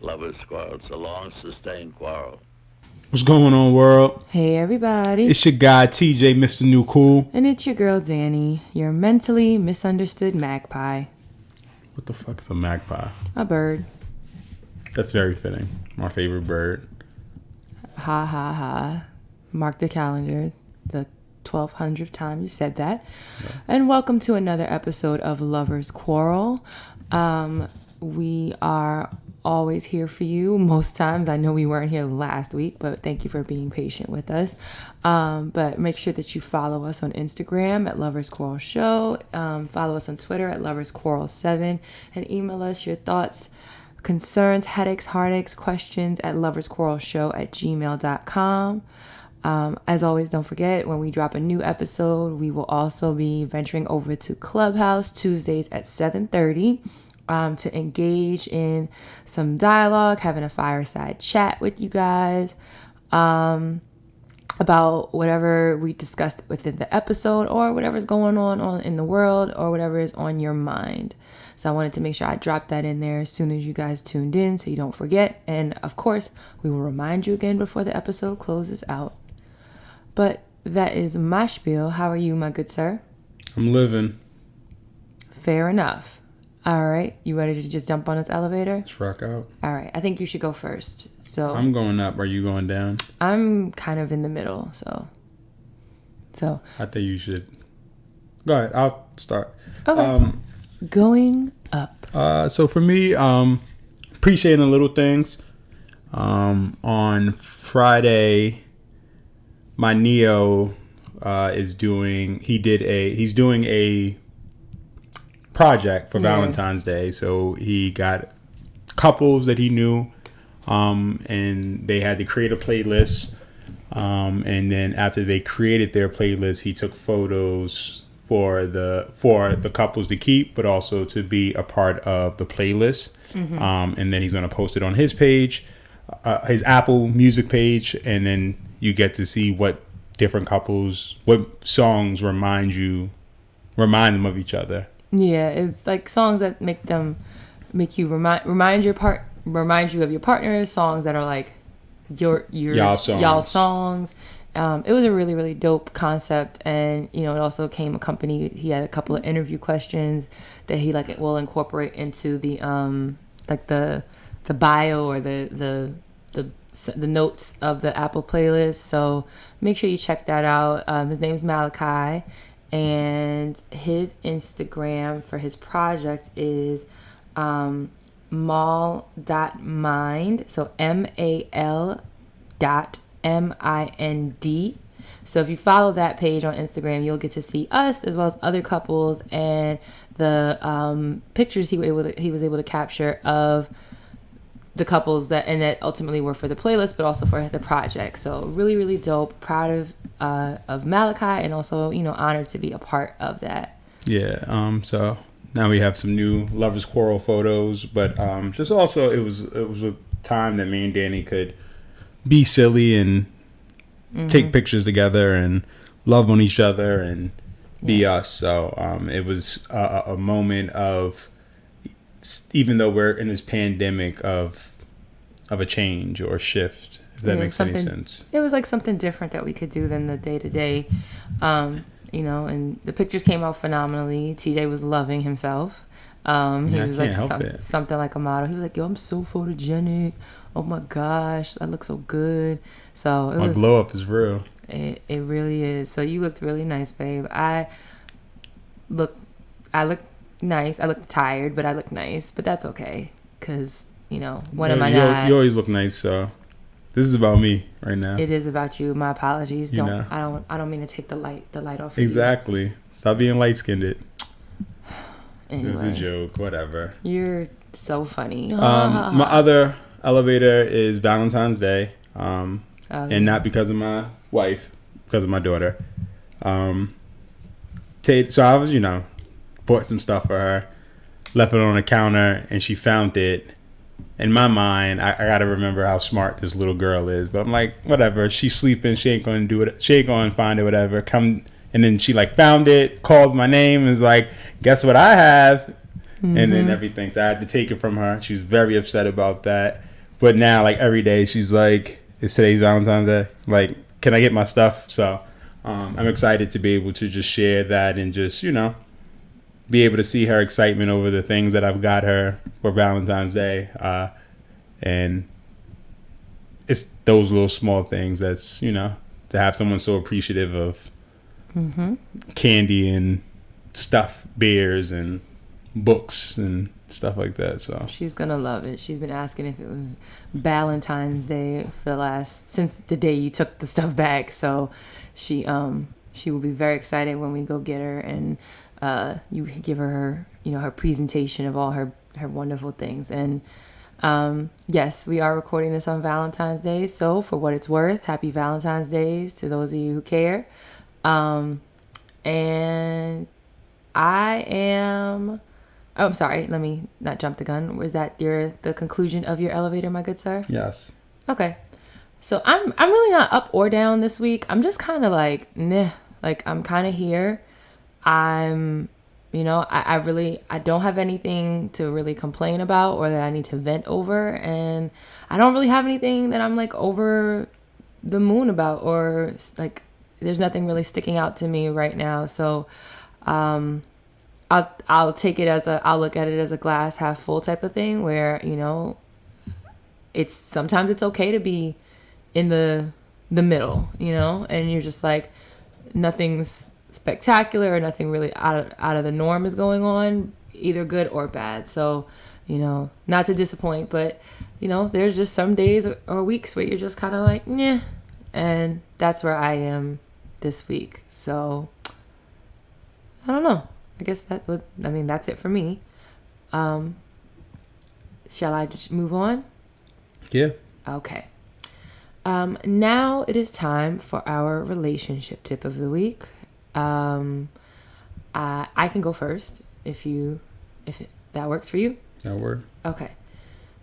Lovers Quarrel. It's a long, sustained quarrel. What's going on, world? Hey, everybody. It's your guy, TJ, Mr. New Cool. And it's your girl, Dani, your mentally misunderstood magpie. What the fuck is a magpie? A bird. That's very fitting. My favorite bird. Ha, ha, ha. Mark the calendar. The 1200th time you said that. Yeah. And welcome to another episode of Lovers Quarrel. We are always here for you most times. I know we weren't here last week, but thank you for being patient with us. But make sure that you follow us on Instagram at Lovers Quarrel Show. Follow us on Twitter at Lovers Quarrel 7 and email us your thoughts, concerns, headaches, heartaches, questions at loversquarrelshow@gmail.com. As always, don't forget, when we drop a new episode, we will also be venturing over to Clubhouse Tuesdays at 7:30 to engage in some dialogue, having a fireside chat with you guys about whatever we discussed within the episode or whatever's going on in the world or whatever is on your mind. So I wanted to make sure I dropped that in there as soon as you guys tuned in so you don't forget. And of course, we will remind you again before the episode closes out. But that is my spiel. How are you, my good sir? I'm living. Fair enough. All right. You ready to just jump on this elevator? Let's rock out. All right. I think you should go first. So I'm going up. Are you going down? I'm kind of in the middle. So I think you should. Go ahead. I'll start. Okay. Going up. So for me, appreciating the little things. On Friday, my Neo he's doing a project for Valentine's Day. So he got couples that he knew, and they had to create a playlist. And then after they created their playlist, he took photos for the couples to keep, but also to be a part of the playlist. Mm-hmm. And then he's going to post it on his page, his Apple Music page, and then you get to see what different couples, what songs remind them of each other. Yeah, it's like songs that make you remind you of your partner. Songs that are like y'all songs. It was a really, really dope concept, and it also came accompanied. He had a couple of interview questions that he will incorporate into the the bio or the notes of the Apple playlist. So make sure you check that out. His name's Malachi, and his Instagram for his project is mal.mind. So MAL.MIND. So if you follow that page on Instagram, you'll get to see us as well as other couples and the pictures he was able to capture of the couples that ultimately were for the playlist, but also for the project. So really, really dope. Proud of Malachi, and also honored to be a part of that. Yeah. So now we have some new Lovers Quarrel photos, but just also it was a time that me and Dani could be silly and take pictures together and love on each other and be us. So it was a moment of, even though we're in this pandemic, of a change or a shift, if that makes any sense. It was like something different that we could do than the day-to-day, and the pictures came out phenomenally. TJ was loving himself. He was like something like a model. He was like, yo, I'm so photogenic. Oh my gosh, I look so good. So my glow up is real. It really is. So you looked really nice, babe. I look nice. I look tired, but I look nice. But that's okay, because when am I not? You always look nice. So this is about me right now. It is about you. My apologies. I don't mean to take the light off. Exactly. Stop being light skinned. Anyway, it was a joke. Whatever. You're so funny. My other elevator is Valentine's Day, and not because of my wife, because of my daughter. So I was, bought some stuff for her, left it on the counter, and she found it. In my mind, I gotta remember how smart this little girl is, but I'm like, whatever. She's sleeping. She ain't gonna do it. She ain't gonna find it. Whatever. Come, and then she found it, called my name, and was like, guess what I have? Mm-hmm. And then everything. So I had to take it from her. She was very upset about that. But now, like, every day she's like, it's today's Valentine's Day. Like, can I get my stuff? So I'm excited to be able to just share that and just, be able to see her excitement over the things that I've got her for Valentine's Day. And it's those little small things that's, to have someone so appreciative of candy and stuff, beers and books and stuff like that. So she's gonna love it. She's been asking if it was Valentine's Day since the day you took the stuff back. So she will be very excited when we go get her and you give her her presentation of all her wonderful things. And yes, we are recording this on Valentine's Day, so for what it's worth, happy Valentine's Days to those of you who care. And I'm sorry, let me not jump the gun. Was that the conclusion of your elevator, my good sir? Yes. Okay. So I'm really not up or down this week. I'm just kind of like, nah, like I'm kind of here. I don't have anything to really complain about or that I need to vent over. And I don't really have anything that I'm like over the moon about, or like there's nothing really sticking out to me right now. So I'll take it I'll look at it as a glass half full type of thing where, sometimes it's okay to be in the middle, and you're just like, nothing's spectacular or nothing really out of the norm is going on, either good or bad. So, not to disappoint, but there's just some days or weeks where you're just kind of like, yeah, and that's where I am this week. So I don't know. I guess that's it for me. Shall I just move on? Yeah. Okay. Now it is time for our relationship tip of the week. I can go first if that works for you. That works. Okay.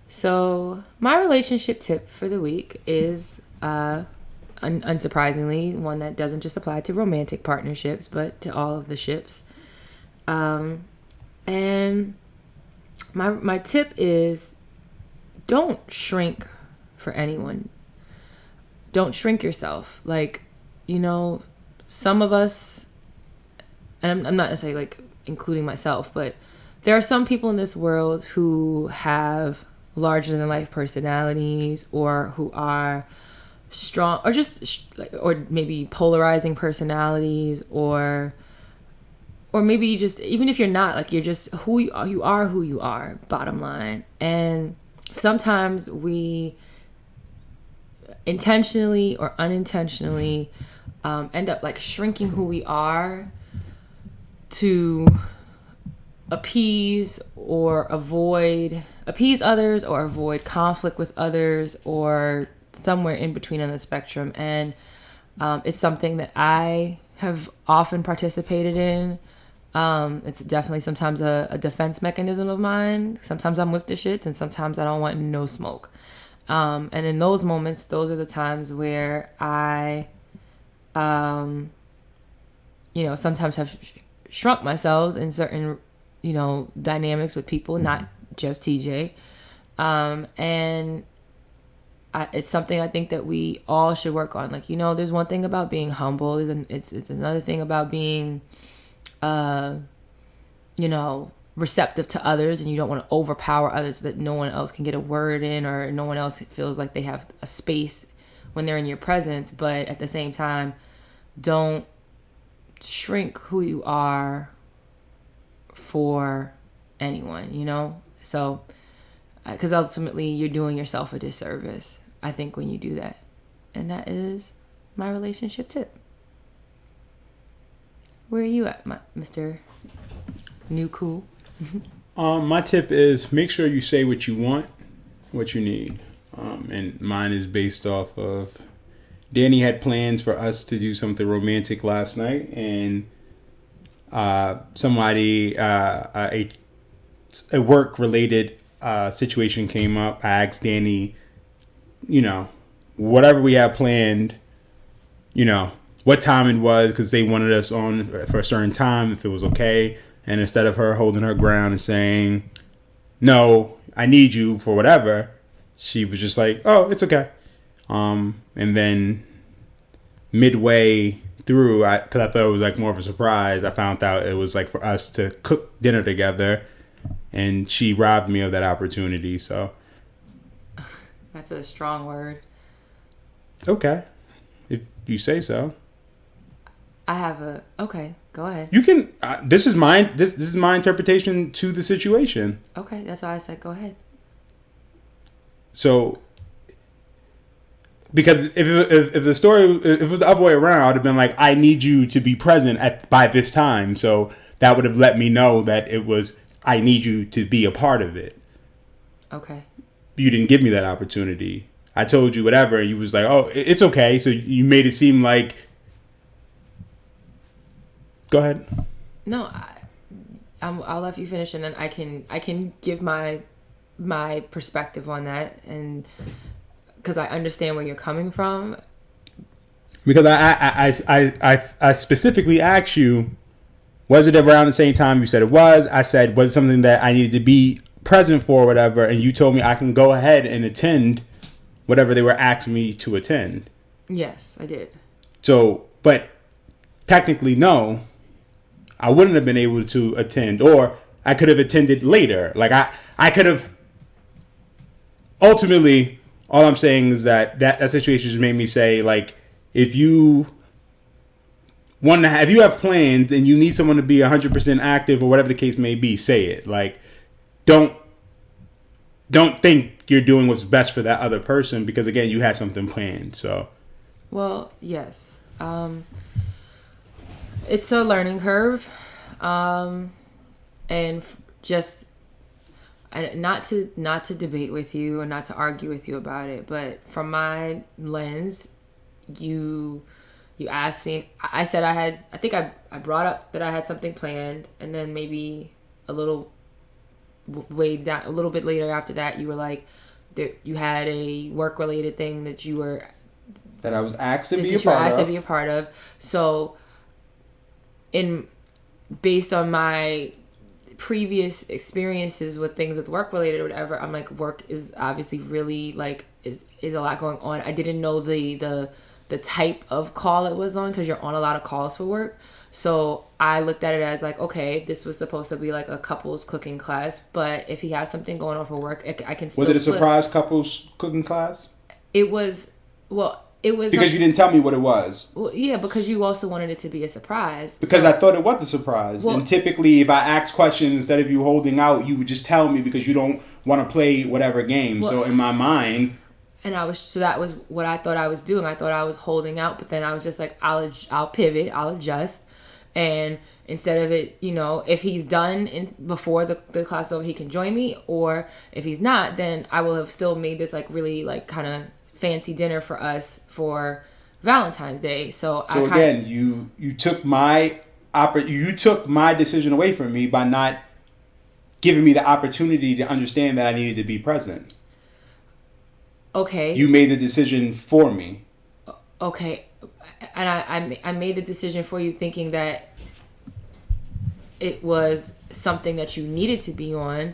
So my relationship tip for the week is, unsurprisingly, one that doesn't just apply to romantic partnerships, but to all of the ships. And my tip is, don't shrink for anyone. Don't shrink yourself. Like, some of us, and I'm not necessarily like including myself, but there are some people in this world who have larger than life personalities, or who are strong, or just or maybe polarizing personalities, or maybe just, even if you're not, like, you're just who you are, bottom line. And sometimes we intentionally or unintentionally end up like shrinking who we are to appease others, or avoid conflict with others, or somewhere in between on the spectrum. And it's something that I have often participated in. It's definitely sometimes a defense mechanism of mine. Sometimes I'm with the shits, and sometimes I don't want no smoke. And in those moments, those are the times where I, sometimes have shrunk myself in certain, dynamics with people, not just TJ. And it's something I think that we all should work on. Like, there's one thing about being humble. It's another thing about being, receptive to others, and you don't want to overpower others so that no one else can get a word in, or no one else feels like they have a space when they're in your presence. But at the same time, don't shrink who you are for anyone, so because ultimately you're doing yourself a disservice, I think, when you do that. And that is my relationship tip. Where are you at, Mr. New Cool? My tip is, make sure you say what you want, what you need. And mine is based off of, Dani had plans for us to do something romantic last night, and somebody, a work-related situation came up. I asked Dani, whatever we had planned, what time it was, because they wanted us on for a certain time, if it was okay. And instead of her holding her ground and saying, no, I need you for whatever, she was just like, oh, it's okay. And then midway through, because I thought it was like more of a surprise, I found out it was like for us to cook dinner together, and she robbed me of that opportunity. So that's a strong word. Okay, if you say so. Okay, go ahead. You can. This is mine. This is my interpretation to the situation. Okay, that's why I said go ahead. So, because if the story, if it was the other way around, I'd have been like, I need you to be present by this time. So that would have let me know that it was, I need you to be a part of it. Okay. You didn't give me that opportunity. I told you whatever, and you was like, oh, it's okay. So you made it seem like. Go ahead. No, I'll let you finish, and then I can give my perspective on that, and because I understand where you're coming from. Because I specifically asked you, was it around the same time you said it was? I said, was it something that I needed to be present for or whatever? And you told me I can go ahead and attend whatever they were asking me to attend. Yes, I did. So, but technically, no, I wouldn't have been able to attend, or I could have attended later. Like I could have. Ultimately, all I'm saying is that situation just made me say, like, if you have plans and you need someone to be 100% active or whatever the case may be, say it. Like, don't think you're doing what's best for that other person because, again, you had something planned. So, well, yes, it's a learning curve, and just. Not to debate with you or not to argue with you about it, but from my lens, you asked me. I said I think I brought up that I had something planned, and then maybe a little bit later after that, you were like, you had a work related thing that I was asked to be a part of. So, based on my previous experiences with things with work related or whatever, I'm like, work is obviously really like is a lot going on. I didn't know the type of call it was on because you're on a lot of calls for work. So I looked at it as like, okay, this was supposed to be like a couples cooking class, but if he has something going on for work, I can still. Was it a surprise couples cooking class? It was. Well, it was because you didn't tell me what it was. Well, yeah, because you also wanted it to be a surprise. Because I thought it was a surprise. Well, and typically, if I ask questions, instead of you holding out, you would just tell me because you don't want to play whatever game. Well, so in my mind, and that was what I thought I was doing. I thought I was holding out, but then I was just like, I'll pivot, I'll adjust, and instead of it, if he's done before the class over, he can join me, or if he's not, then I will have still made this like really like kind of fancy dinner for us for Valentine's Day. So again, you took my decision away from me by not giving me the opportunity to understand that I needed to be present. Okay. You made the decision for me. Okay, and I made the decision for you, thinking that it was something that you needed to be on,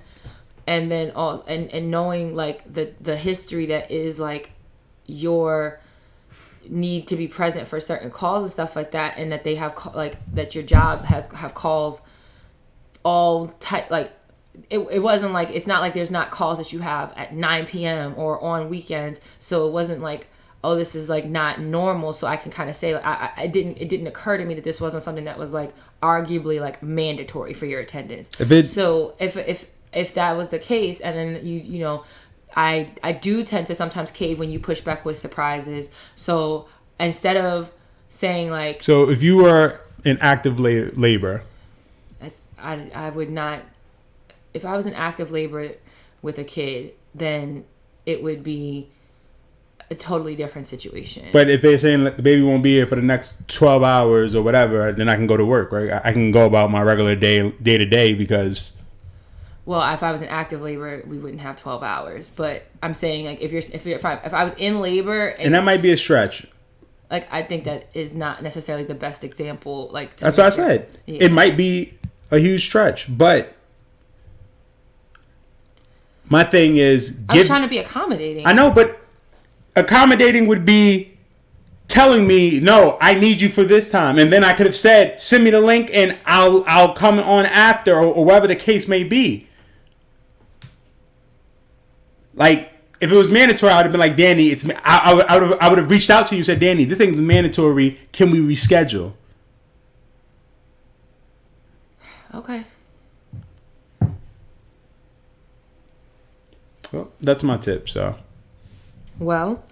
and then and knowing like the history that is like your need to be present for certain calls and stuff like that, and that they have that your job have calls all type, like it wasn't like, it's not like there's not calls that you have at 9 p.m. or on weekends, so it wasn't like, oh, this is like not normal. So I can kind of say like, it didn't occur to me that this wasn't something that was like arguably like mandatory for your attendance. So if that was the case, and then I do tend to sometimes cave when you push back with surprises. So instead of saying like... So if you were in active labor... I would not... If I was in active labor with a kid, then it would be a totally different situation. But if they're saying that the baby won't be here for the next 12 hours or whatever, then I can go to work, right? I can go about my regular day to day because... Well, if I was in active labor, we wouldn't have 12 hours. But I'm saying, like, if I was in labor, and that might be a stretch. Like, I think that is not necessarily the best example. Like, that's what I said. Yeah. It might be a huge stretch, but My thing is... I was trying to be accommodating. I know, but accommodating would be telling me, no, I need you for this time. And then I could have said, send me the link and I'll come on after or whatever the case may be. Like, if it was mandatory, I would have been like, Dani, I would have reached out to you and said, Dani, this thing's mandatory. Can we reschedule? Okay. Well, that's my tip, so. Well.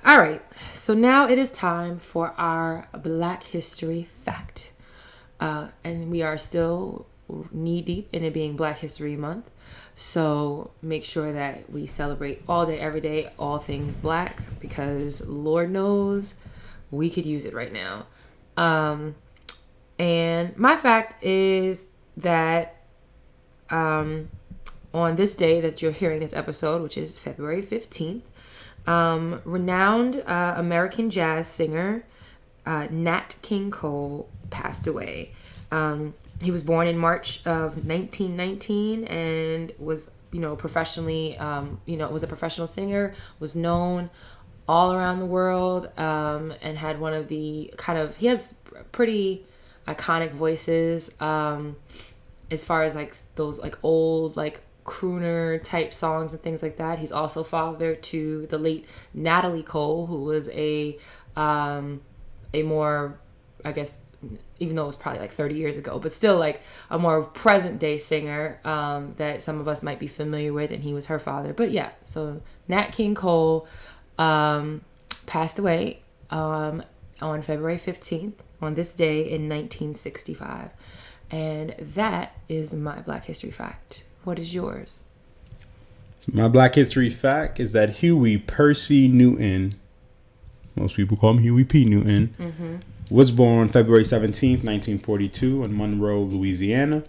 All right. So now it is time for our Black History Fact. And we are still knee deep in it being Black History Month. So make sure that we celebrate all day, every day, all things Black, because Lord knows we could use it right now. And my fact is that on this day that you're hearing this episode, which is February 15th, renowned American jazz singer Nat King Cole passed away. He was born in March of 1919 and was, professionally, was a professional singer, was known all around the world, and had one of the he has pretty iconic voices, as far as like those like old like crooner type songs and things like that. He's also father to the late Natalie Cole, who was a more, I guess, even though it was probably like 30 years ago, but still like a more present day singer that some of us might be familiar with, and he was her father. But yeah, so Nat King Cole passed away on February 15th on this day in 1965. And that is my Black History Fact. What is yours? My Black History Fact is that Huey Percy Newton, most people call him Huey P. Newton, was born February 17th, 1942 in Monroe, Louisiana.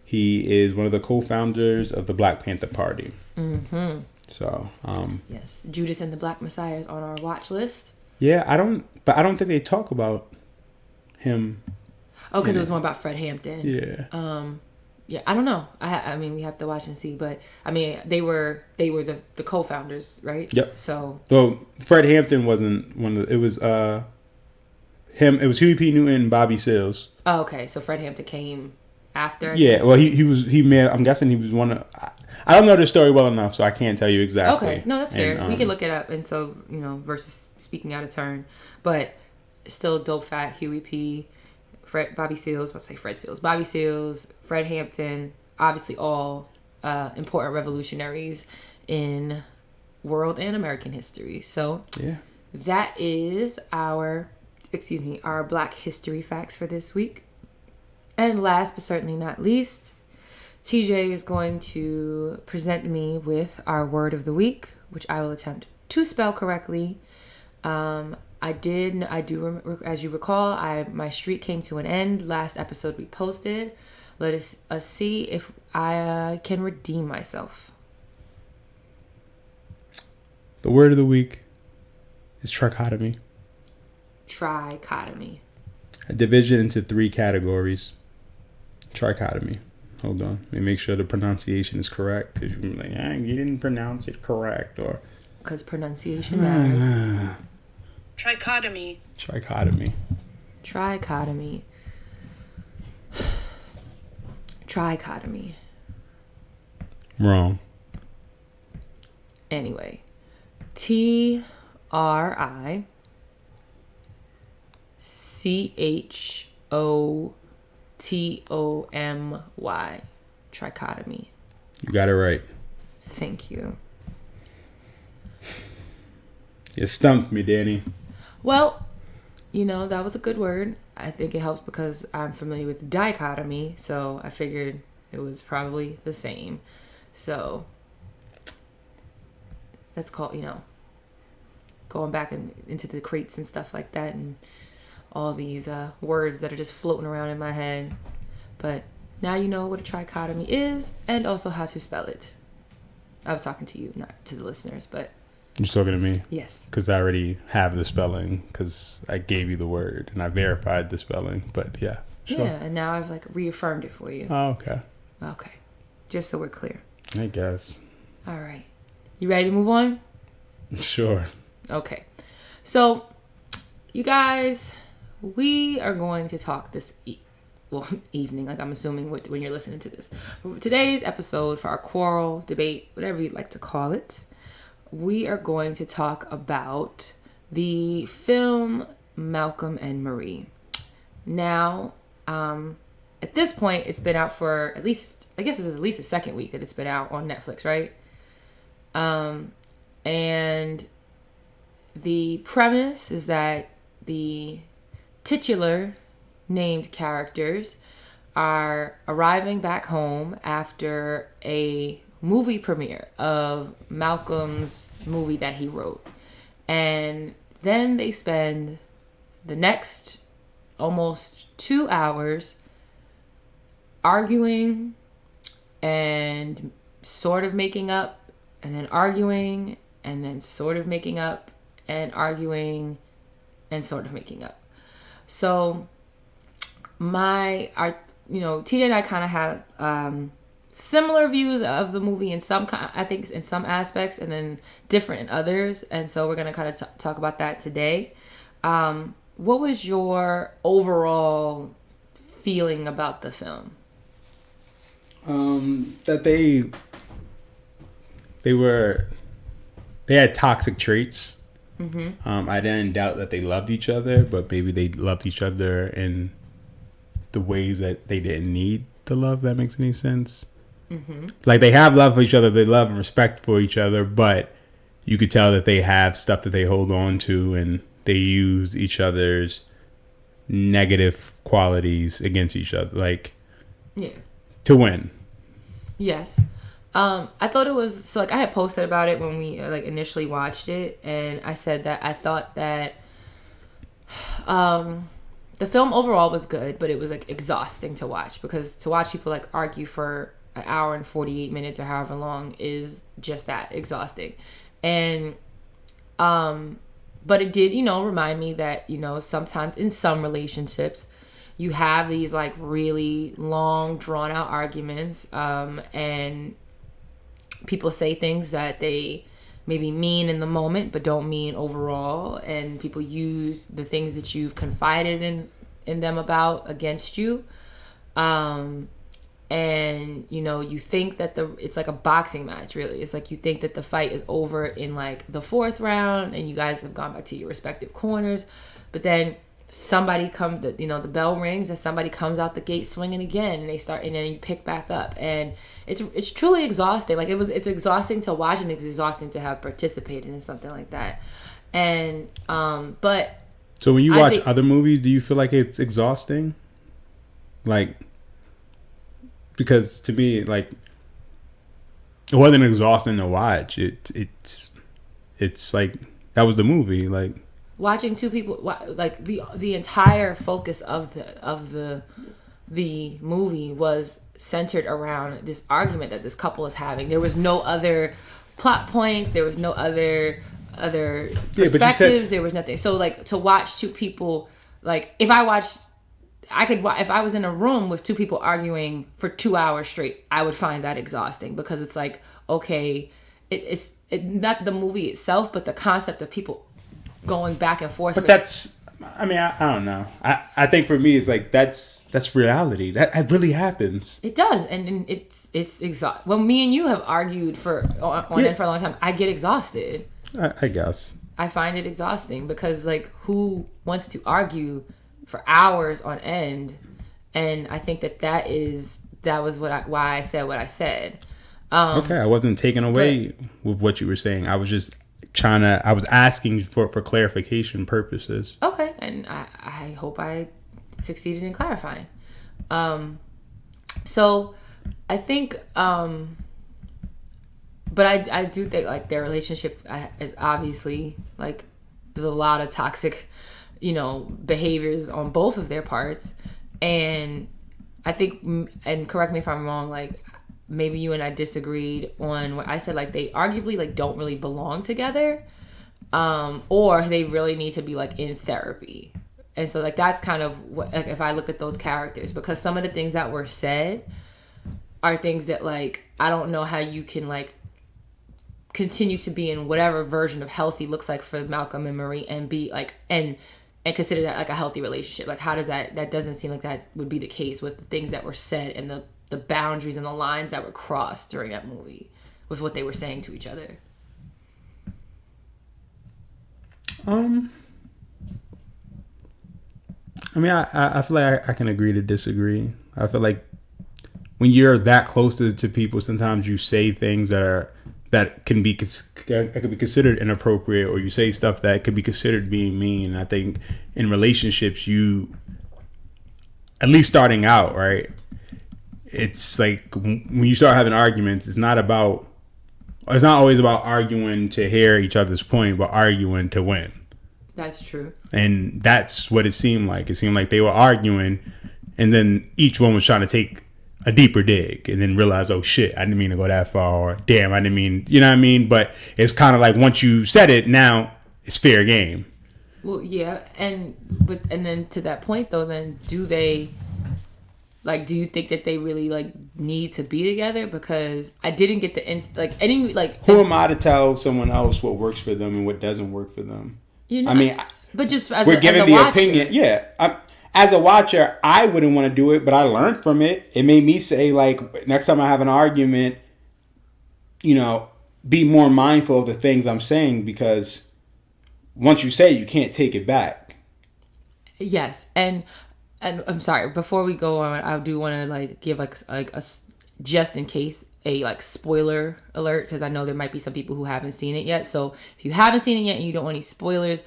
He is one of the co-founders of the Black Panther Party. So, yes, Judas and the Black Messiah is on our watch list. Yeah, I don't think they talk about him. Oh, because it was more about Fred Hampton. Yeah. Yeah, I don't know. I mean, we have to watch and see, but I mean, they were the co-founders, right? Yep. So, well, Fred Hampton wasn't one of the, it was him. It was Huey P. Newton and Bobby Seals. Oh, okay. So Fred Hampton came after. Yeah. Well, he may. I'm guessing he was one of. I don't know the story well enough, so I can't tell you exactly. Okay. No, that's fair. We can look it up, and so versus speaking out of turn, but still dope fact. Huey P. Bobby Seals, Bobby Seals, Fred Hampton, obviously all important revolutionaries in world and American history. So yeah, that is our Black History Facts for this week. And last but certainly not least, TJ is going to present me with our word of the week, which I will attempt to spell correctly. I do, as you recall, my streak came to an end. Last episode we posted. Let us see if I can redeem myself. The word of the week is trichotomy. Trichotomy. A division into 3 categories. Trichotomy. Hold on. Let me make sure the pronunciation is correct. Because you're like, you didn't pronounce it correct. Or because pronunciation matters. Trichotomy. Trichotomy. Trichotomy. Trichotomy. Wrong. Anyway. TRICHOTOMY. Trichotomy. You got it right. Thank you. You stumped me, Dani. Well, that was a good word. I think it helps because I'm familiar with dichotomy, so I figured it was probably the same. So that's called, going back into the crates and stuff like that, and all these words that are just floating around in my head. But now you know what a trichotomy is and also how to spell it. I was talking to you, not to the listeners, but... You're talking to me? Yes. Because I already have the spelling, because I gave you the word, and I verified the spelling, but yeah. Sure. Yeah, and now I've reaffirmed it for you. Oh, okay. Okay. Just so we're clear. I guess. All right. You ready to move on? Sure. Okay. So, you guys, we are going to talk this evening, like I'm assuming when you're listening to this. For today's episode, for our quarrel, debate, whatever you'd like to call it, we are going to talk about the film Malcolm and Marie. Now, at this point, it's been out for at least, I guess it's at least the second week that it's been out on Netflix, right? And the premise is that the titular named characters are arriving back home after a movie premiere of Malcolm's movie that he wrote. And then they spend the next almost 2 hours arguing and sort of making up, and then arguing, and then sort of making up, and arguing, and sort of making up. So TJ and I kind of have similar views of the movie in some aspects, and then different in others. And so we're going to kind of talk about that today. What was your overall feeling about the film? That they had toxic traits. Mm-hmm. I didn't doubt that they loved each other, but maybe they loved each other in the ways that they didn't need the love. That makes any sense? Mm-hmm. Like, they have love for each other, they love and respect for each other, but you could tell that they have stuff that they hold on to, and they use each other's negative qualities against each other, like, to win. Yes. I thought it was, so like I had posted about it when we like initially watched it, and I said that I thought that the film overall was good, but it was like exhausting to watch, because to watch people like argue for an hour and 48 minutes or however long is just that, exhausting. And but it did, remind me that, sometimes in some relationships you have these like really long drawn out arguments, and people say things that they maybe mean in the moment but don't mean overall, and people use the things that you've confided in them about against you, and you think that it's like a boxing match, really. It's like you think that the fight is over in like the 4th round and you guys have gone back to your respective corners, but then somebody the bell rings and somebody comes out the gate swinging again, and then you pick back up, and it's truly exhausting. Like, it's exhausting to watch, and it's exhausting to have participated in something like that. And but so when you watch other movies, do you feel like it's exhausting? Like, because to me, like, it wasn't exhausting to watch. It's like, that was the movie. Like, watching two people, like the entire focus of the movie was centered around this argument that this couple is having. There was no other plot points. There was no other perspectives. There was nothing. So like, to watch two people, like if I was in a room with two people arguing for 2 hours straight, I would find that exhausting, because it's like, okay, it's not the movie itself, but the concept of people going back and forth. But I don't know. I think for me, it's like, that's reality. That really happens. It does, and it's exhausting. When me and you have argued on end for a long time, I get exhausted. I guess. I find it exhausting, because like, who wants to argue for hours on end? And I think that was why I said what I said. Okay, I wasn't taken away with what you were saying. I was just I was asking for clarification purposes. Okay, and I hope I succeeded in clarifying. So I think, but I do think like their relationship is obviously like, there's a lot of toxic, behaviors on both of their parts. And I think, and correct me if I'm wrong, like maybe you and I disagreed on what I said, like they arguably like don't really belong together, or they really need to be like in therapy. And so like, that's kind of what, like, if I look at those characters, because some of the things that were said are things that like I don't know how you can like continue to be in whatever version of healthy looks like for Malcolm and Marie and be like and consider that like a healthy relationship. Like how does that doesn't seem like that would be the case with the things that were said and the boundaries and the lines that were crossed during that movie with what they were saying to each other. I mean, I feel like I can agree to disagree. I feel like when you're that close to people, sometimes you say things that can be could be considered inappropriate, or you say stuff that could be considered being mean. I think in relationships, you, at least starting out, right? It's like when you start having arguments, it's not always about arguing to hear each other's point, but arguing to win. That's true. And that's what it seemed like. It seemed like they were arguing, and then each one was trying to take a deeper dig and then realize, oh shit, I didn't mean to go that far, or damn, I didn't mean, you know what I mean? But it's kind of like once you said it, now it's fair game. Well, yeah. And then to that point though, then do you think that they really like need to be together? Because I didn't get who am I to tell someone else what works for them and what doesn't work for them? You know, I mean, but just we're giving the watcher. Opinion. Yeah. As a watcher, I wouldn't want to do it, but I learned from it. It made me say, like, next time I have an argument, you know, be more mindful of the things I'm saying, because once you say it, you can't take it back. Yes. And I'm sorry, before we go on, I do want to like give like a just in case a like spoiler alert, because I know there might be some people who haven't seen it yet. So if you haven't seen it yet and you don't want any spoilers,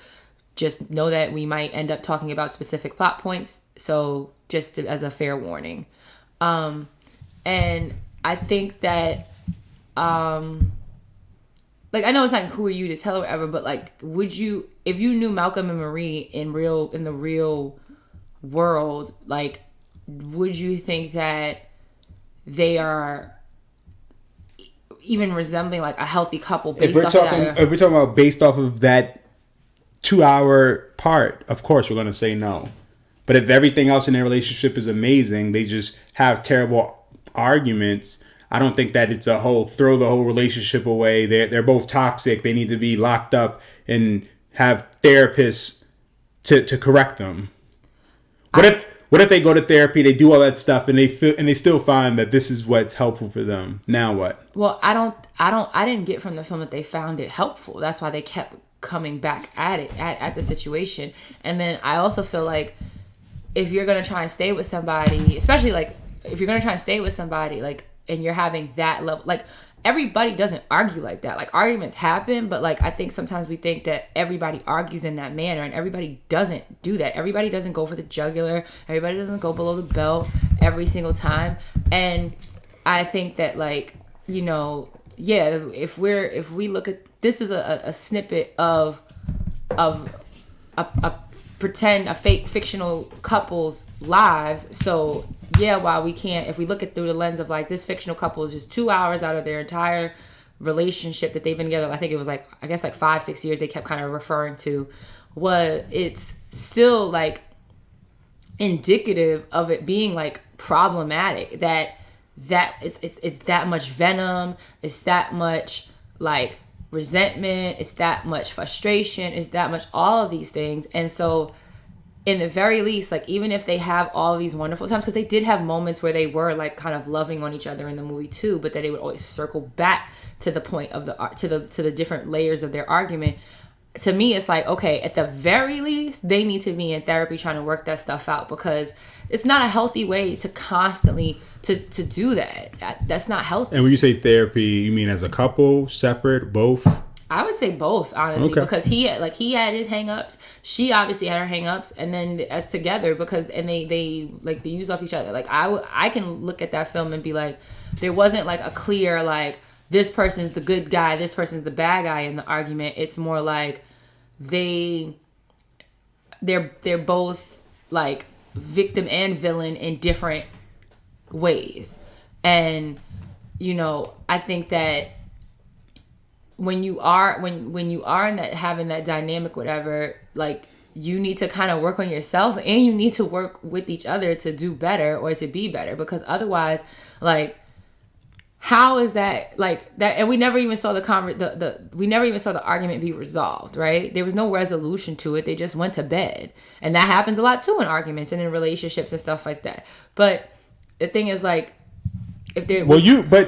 just know that we might end up talking about specific plot points. So just as a fair warning. And I think that, like, I know it's not who are you to tell or whatever, but like, would you, if you knew Malcolm and Marie in the real world, like, would you think that they are even resembling like a healthy couple based off of that? If we're talking about based off of that 2-hour part, of course we're going to say no. But if everything else in their relationship is amazing, they just have terrible arguments, I don't think that it's throw the whole relationship away. They're both toxic. They need to be locked up and have therapists to correct them. What if they go to therapy, they do all that stuff, and they still find that this is what's helpful for them? Now what? Well, I didn't get from the film that they found it helpful. That's why they kept coming back at it, at the situation. And then I also feel like if you're going to try and stay with somebody, especially like if you're going to try and stay with somebody, like, and you're having that level, like, everybody doesn't argue like that. Like, arguments happen, but like, I think sometimes we think that everybody argues in that manner, and everybody doesn't do that. Everybody doesn't go for the jugular. Everybody doesn't go below the belt every single time. And I think that, like, you know, yeah, if we look at, this is a snippet of a fake fictional couple's lives. So yeah, while we can't, if we look at through the lens of like, this fictional couple is just 2 hours out of their entire relationship that they've been together, I think it was like, I guess like 5-6 years they kept kind of referring to, it's still like indicative of it being like problematic, that it's that much venom, it's that much like resentment, it's that much frustration, it's that much all of these things. And so in the very least, like, even if they have all these wonderful times, because they did have moments where they were like kind of loving on each other in the movie too, but then they would always circle back to the point of to the different layers of their argument. To me, it's like, okay, at the very least, they need to be in therapy trying to work that stuff out, because it's not a healthy way to constantly to do that. That's not healthy. And when you say therapy, you mean as a couple, separate, both? I would say both, honestly, okay. Because he had his hang-ups. She obviously had her hang-ups, and then as together, because they use off each other. Like, I can look at that film and be like, there wasn't like a clear like, this person's the good guy, this person's the bad guy in the argument. It's more like they're both like victim and villain in different ways. And you know, I think that when you are in that, having that dynamic, whatever, like, you need to kind of work on yourself, and you need to work with each other to do better or to be better, because otherwise, like, how is that like that? And we never even saw we never even saw the argument be resolved, right? There was no resolution to it. They just went to bed, and that happens a lot too in arguments and in relationships and stuff like that. But the thing is, like, if there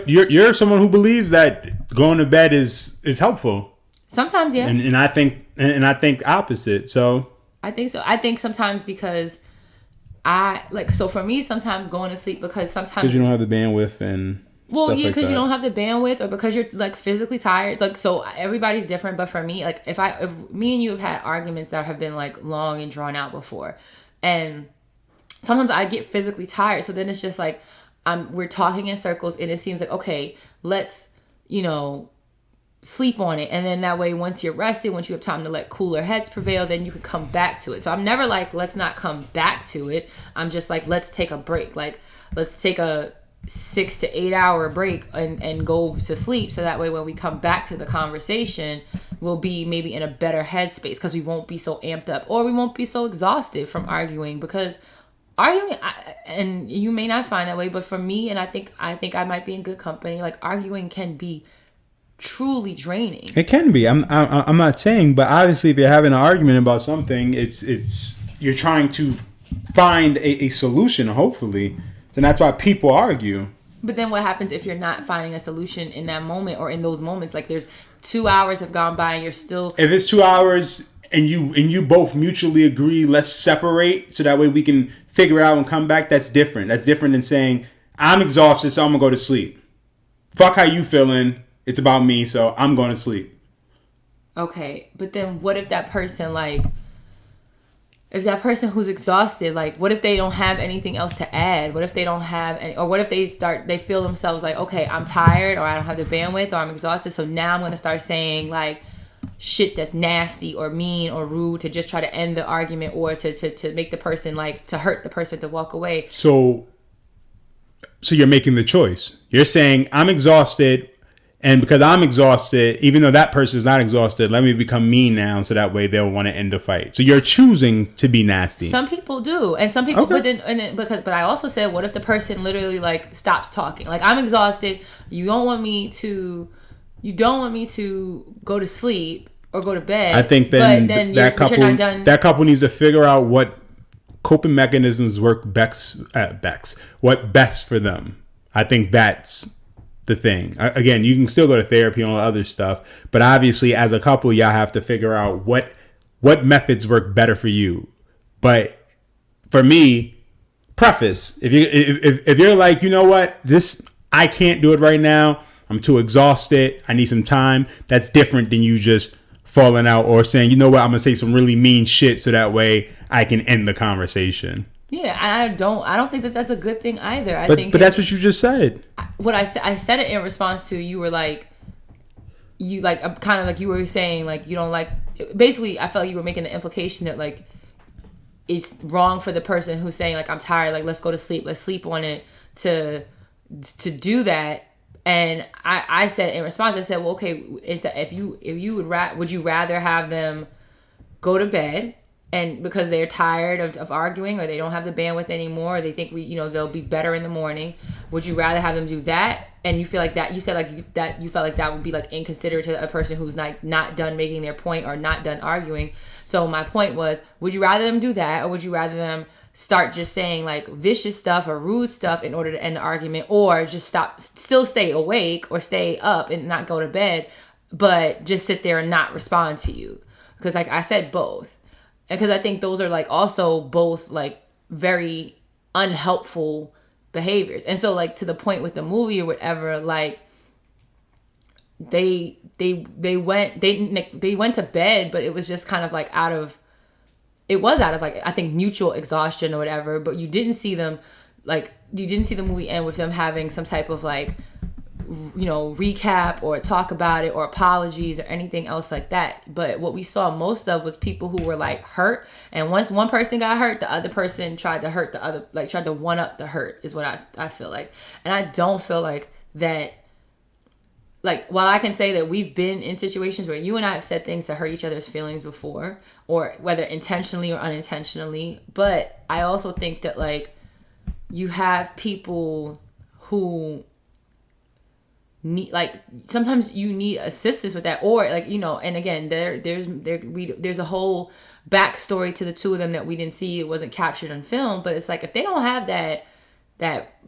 you're someone who believes that going to bed is helpful. Sometimes, yeah, and I think opposite. So I think so. I think sometimes because so for me, sometimes going to sleep because you don't have the bandwidth and. Well, yeah, because you don't have the bandwidth, or because you're like physically tired. Like, so everybody's different. But for me, like, if me and you have had arguments that have been like long and drawn out before, and sometimes I get physically tired. So then it's just like we're talking in circles, and it seems like, okay, let's sleep on it, and then that way, once you're rested, once you have time to let cooler heads prevail, then you can come back to it. So I'm never like, let's not come back to it. I'm just like, let's take a break. Like, let's take a 6 to 8 hour break and go to sleep, so that way when we come back to the conversation, we'll be maybe in a better headspace because we won't be so amped up, or we won't be so exhausted from arguing. Because arguing, and you may not find that way, but for me, and I think I might be in good company, like, arguing can be truly draining. It can be. I'm not saying, but obviously if you're having an argument about something, it's you're trying to find a solution, hopefully. And that's why people argue. But then what happens if you're not finding a solution in that moment, or in those moments? Like, there's 2 hours have gone by and you're still... If it's 2 hours and you both mutually agree, let's separate so that way we can figure out and come back, that's different. That's different than saying, I'm exhausted, so I'm going to go to sleep. Fuck how you feeling. It's about me, so I'm going to sleep. Okay, but then what if that person, like... If that person who's exhausted, like, what if they don't have anything else to add? What if they don't have any, or what if they feel themselves like, okay, I'm tired, or I don't have the bandwidth, or I'm exhausted, so now I'm going to start saying, like, shit that's nasty or mean or rude to just try to end the argument, or to make the person, like, to hurt the person to walk away. So you're making the choice. You're saying, I'm exhausted, and because I'm exhausted, even though that person is not exhausted, let me become mean now, so that way they'll want to end the fight. So you're choosing to be nasty. Some people do, and some people. Okay. But I also said, what if the person literally, like, stops talking? Like, I'm exhausted. You don't want me to go to sleep or go to bed. I think that couple needs to figure out what coping mechanisms work best. What best for them. I think that's the thing. Again, you can still go to therapy and all other stuff, but obviously as a couple, y'all have to figure out what methods work better for you. But for me, preface, if you're like, you know what, this, I can't do it right now, I'm too exhausted, I need some time, that's different than you just falling out or saying, you know what, I'm gonna say some really mean shit so that way I can end the conversation. Yeah, I don't think that that's a good thing either. But that's what you just said. What I said it in response to, you were like, kind of like you were saying, like, you don't like, basically I felt like you were making the implication that, like, it's wrong for the person who's saying, like, I'm tired, like, let's go to sleep, let's sleep on it, to do that. And I said in response, I said, well, okay, is that if you would you rather have them go to bed, and because they're tired of arguing, or they don't have the bandwidth anymore, or they think they'll be better in the morning, would you rather have them do that? And you feel like that, you said like that, you felt like that would be like inconsiderate to a person who's not done making their point or not done arguing. So my point was, would you rather them do that, or would you rather them start just saying like vicious stuff or rude stuff in order to end the argument, or just still stay awake or stay up and not go to bed, but just sit there and not respond to you? Because like I said, both. Because I think those are like also both like very unhelpful behaviors. And so like to the point with the movie or whatever, like they went to bed, but it was just kind of like out of like, I think, mutual exhaustion or whatever. But you didn't see the movie end with them having some type of like, recap or talk about it or apologies or anything else like that. But what we saw most of was people who were like hurt, and once one person got hurt, the other person tried to hurt the other, like tried to one up the hurt, is what I feel like. And I don't feel like that, like, while I can say that we've been in situations where you and I have said things to hurt each other's feelings before, or whether intentionally or unintentionally, but I also think that like you have people who need, like, sometimes you need assistance with that, or like, you know, and again, there's a whole backstory to the two of them that we didn't see. It wasn't captured on film, but it's like, if they don't have that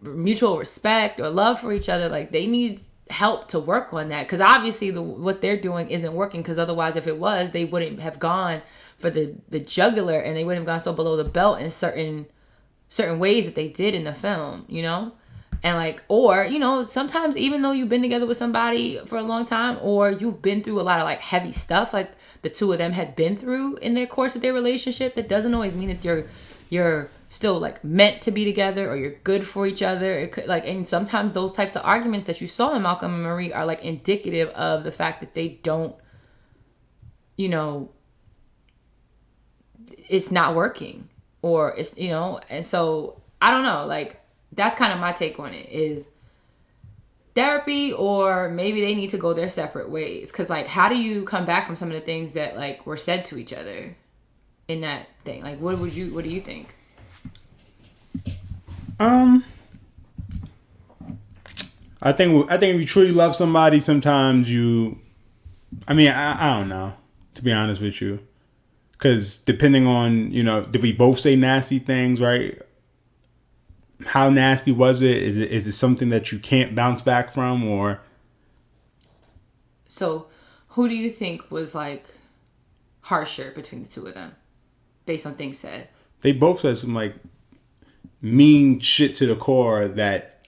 mutual respect or love for each other, like, they need help to work on that, because obviously what they're doing isn't working, because otherwise, if it was, they wouldn't have gone for the jugular, and they wouldn't have gone so below the belt in certain ways that they did in the film, you know? And like, or, you know, sometimes even though you've been together with somebody for a long time, or you've been through a lot of like heavy stuff, like the two of them had been through in their course of their relationship, that doesn't always mean that you're still like meant to be together, or you're good for each other. It could, like, and sometimes those types of arguments that you saw in Malcolm and Marie are like indicative of the fact that they don't, you know, it's not working, or it's, you know. And so I don't know, like, that's kind of my take on it, is therapy, or maybe they need to go their separate ways. Because, like, how do you come back from some of the things that, like, were said to each other in that thing? Like, what do you think? I think if you truly love somebody, sometimes I don't know, to be honest with you. Because depending on, you know, did we both say nasty things, right? How nasty was it? Is it something that you can't bounce back from, or? So, who do you think was like harsher between the two of them, based on things said? They both said some like mean shit to the core that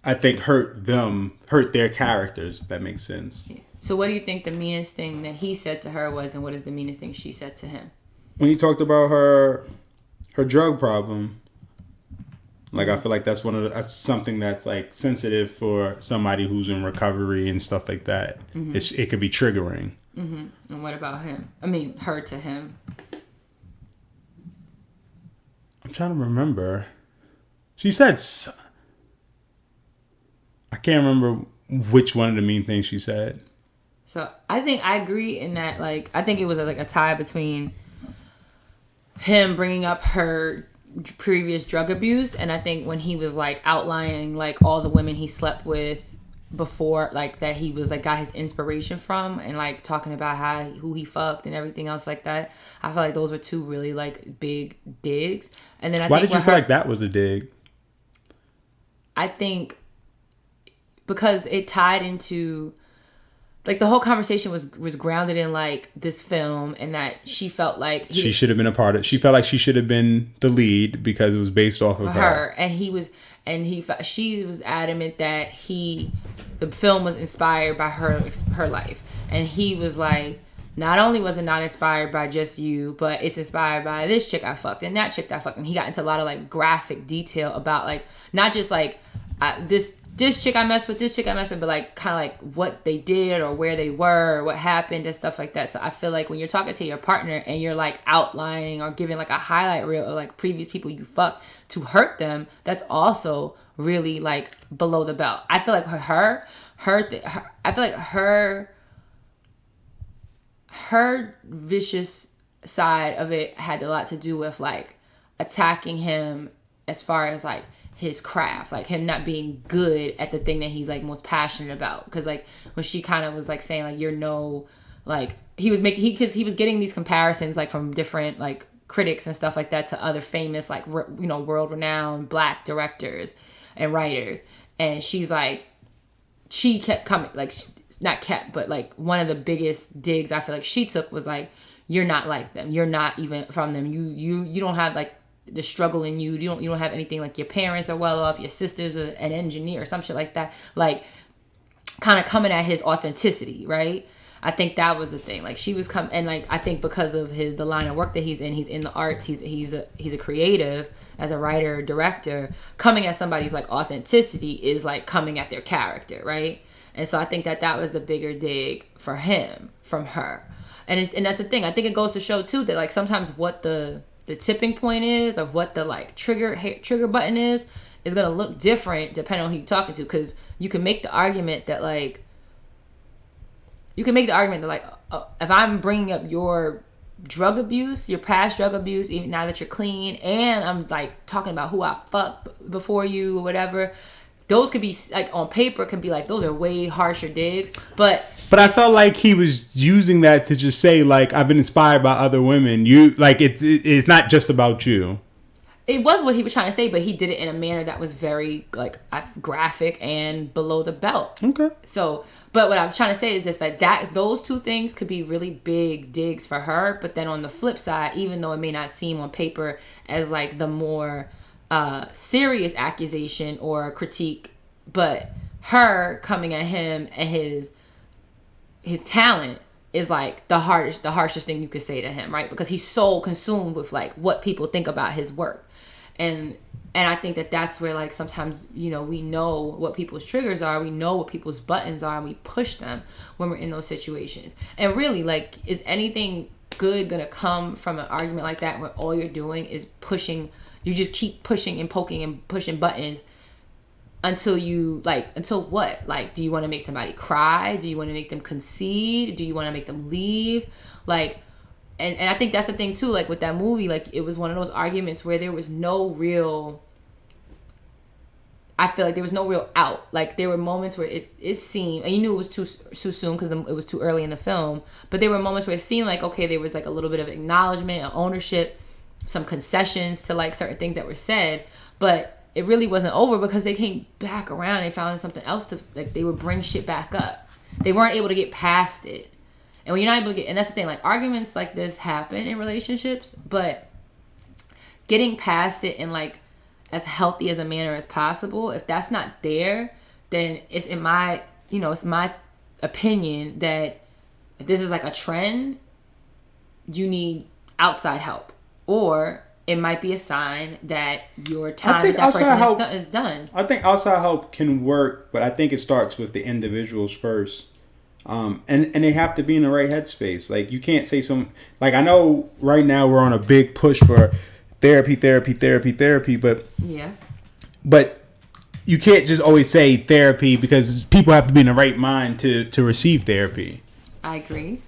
I think hurt their characters, if that makes sense. Yeah. So, what do you think the meanest thing that he said to her was, and what is the meanest thing she said to him? When he talked about her drug problem. Like, I feel like that's something that's like sensitive for somebody who's in recovery and stuff like that. Mm-hmm. It could be triggering. Mm-hmm. And what about him? I mean, her to him. I'm trying to remember. She said, I can't remember which one of the mean things she said. So I think I agree in that. Like, I think it was like a tie between him bringing up her previous drug abuse, and I think when he was like outlining like all the women he slept with before, like that he was like got his inspiration from, and like talking about who he fucked and everything else like that, I feel like those were two really like big digs. And then why did you feel like that was a dig? I think because it tied into, like, the whole conversation was grounded in like this film, and that she felt like she should have been a part of it. She felt like she should have been the lead because it was based off of her. And she was adamant that the film was inspired by her life, and he was like, not only was it not inspired by just you, but it's inspired by this chick I fucked and that chick that I fucked. And he got into a lot of like graphic detail about like not just like this chick I messed with, but like kind of like what they did or where they were or what happened and stuff like that. So I feel like when you're talking to your partner and you're like outlining or giving like a highlight reel of like previous people you fucked to hurt them, that's also really like below the belt. I feel like her vicious side of it had a lot to do with like attacking him as far as like his craft, like him not being good at the thing that he's like most passionate about. Because like when she kind of was like saying like you're no, like he was getting these comparisons like from different like critics and stuff like that to other famous like world renowned black directors and writers, and she's like, she kept coming, like not kept, but like one of the biggest digs I feel like she took was like, you're not like them, you're not even from them, you don't have like the struggle in you don't have anything, like your parents are well off, your sister's an engineer or some shit like that, like kind of coming at his authenticity, right? I think that was the thing. Like she was and like I think because of the line of work that he's in the arts, he's a creative as a writer, director, coming at somebody's like authenticity is like coming at their character, right? And so I think that was the bigger dig for him from her, and that's the thing. I think it goes to show too that like sometimes what the tipping point is, or what the like trigger button is gonna look different depending on who you're talking to. Because you can make the argument that like if I'm bringing up your drug abuse, your past drug abuse, even now that you're clean, and I'm like talking about who I fucked before you or whatever, those could be like on paper could be like those are way harsher digs, but I felt like he was using that to just say like I've been inspired by other women. You like it's not just about you. It was what he was trying to say, but he did it in a manner that was very like graphic and below the belt. Okay. So, but what I was trying to say is just like that those two things could be really big digs for her, but then on the flip side, even though it may not seem on paper as like the more serious accusation or critique, but her coming at him and his talent is like the harshest thing you could say to him, right? Because he's so consumed with like what people think about his work, and I think that that's where like sometimes we know what people's triggers are, we know what people's buttons are, and we push them when we're in those situations. And really, like, is anything good gonna come from an argument like that where all you're doing is pushing? You just keep pushing and poking and pushing buttons until what? Like, do you want to make somebody cry? Do you want to make them concede? Do you want to make them leave? Like, and I think that's the thing too, like with that movie, like it was one of those arguments where there was no real, I feel like there was no real out. Like there were moments where it seemed, and you knew it was too soon because it was too early in the film, but there were moments where it seemed like, okay, there was like a little bit of acknowledgement, of ownership, some concessions to like certain things that were said, but it really wasn't over because they came back around. They found something else to, like, they would bring shit back up. They weren't able to get past it. And when you're not able to get, and that's the thing, like arguments like this happen in relationships, but getting past it in like as healthy as a manner as possible, if that's not there, then it's in my, it's my opinion that if this is like a trend, you need outside help. Or it might be a sign that your time with that person is done. I think outside help can work, but I think it starts with the individuals first. And they have to be in the right headspace. Like, you can't say like, I know right now we're on a big push for therapy, but yeah. But you can't just always say therapy because people have to be in the right mind to receive therapy. I agree.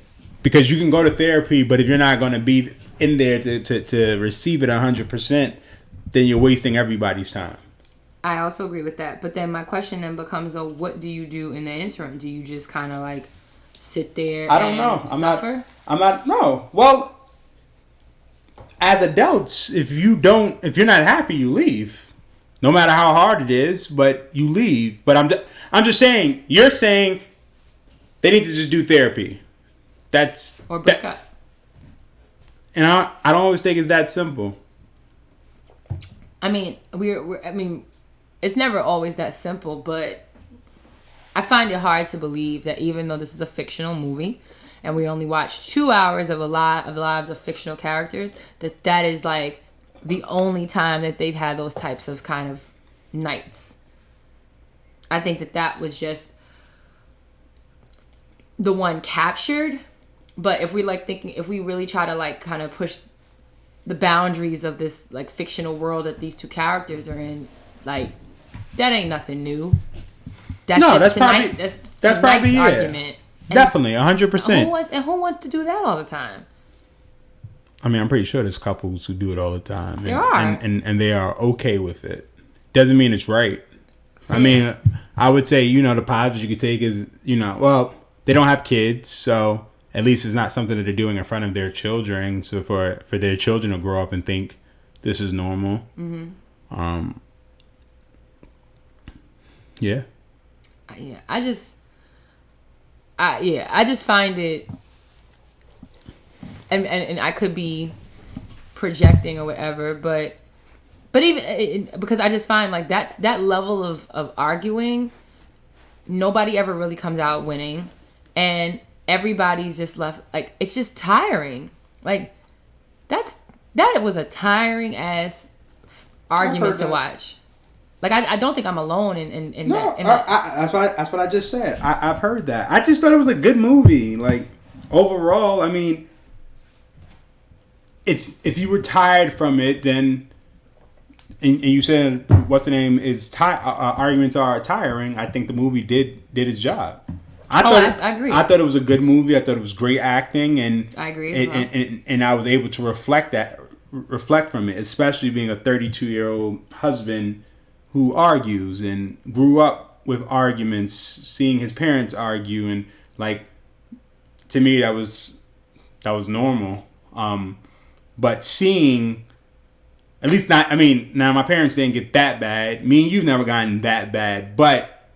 Because you can go to therapy, but if you're not going to be in there to receive it 100%, then you're wasting everybody's time. I also agree with that. But then my question then becomes, what do you do in the interim? Do you just kind of like sit there I don't know. suffer? No. Well, as adults, if you're not happy, you leave. No matter how hard it is, but you leave. But I'm just saying, you're saying they need to just do therapy. Or break up. And I don't always think it's that simple. I mean, it's never always that simple, but I find it hard to believe that even though this is a fictional movie and we only watched 2 hours of lives of fictional characters, that is like the only time that they've had those types of kind of nights. I think that was just the one captured. But if we if we really try to like kind of push the boundaries of this like fictional world that these two characters are in, like that ain't nothing new. That's probably tonight's argument. Definitely, 100%. And who wants to do that all the time? I mean, I'm pretty sure there's couples who do it all the time. There are. And they are okay with it. Doesn't mean it's right. Yeah. I mean, I would say, the positives you could take is, well, they don't have kids, so at least it's not something that they're doing in front of their children. So for their children to grow up and think this is normal. Mm-hmm. Yeah. Yeah. I just find it, and I could be projecting or whatever, but even because I just find like that level of arguing, nobody ever really comes out winning, and everybody's just left like it's just tiring. Like that was a tiring ass argument to watch. Like I don't think I'm alone in that. That's what I just said. I've heard that. I just thought it was a good movie. Like overall, I mean, if you were tired from it, then and you said what's the name is arguments are tiring. I think the movie did its job. I agree. I thought it was a good movie. I thought it was great acting, and I agree. And I was able to reflect from it, especially being a 32-year-old husband who argues and grew up with arguments, seeing his parents argue, and like, to me that was normal. But seeing, at least not, I mean, now my parents didn't get that bad. Me and you've never gotten that bad, but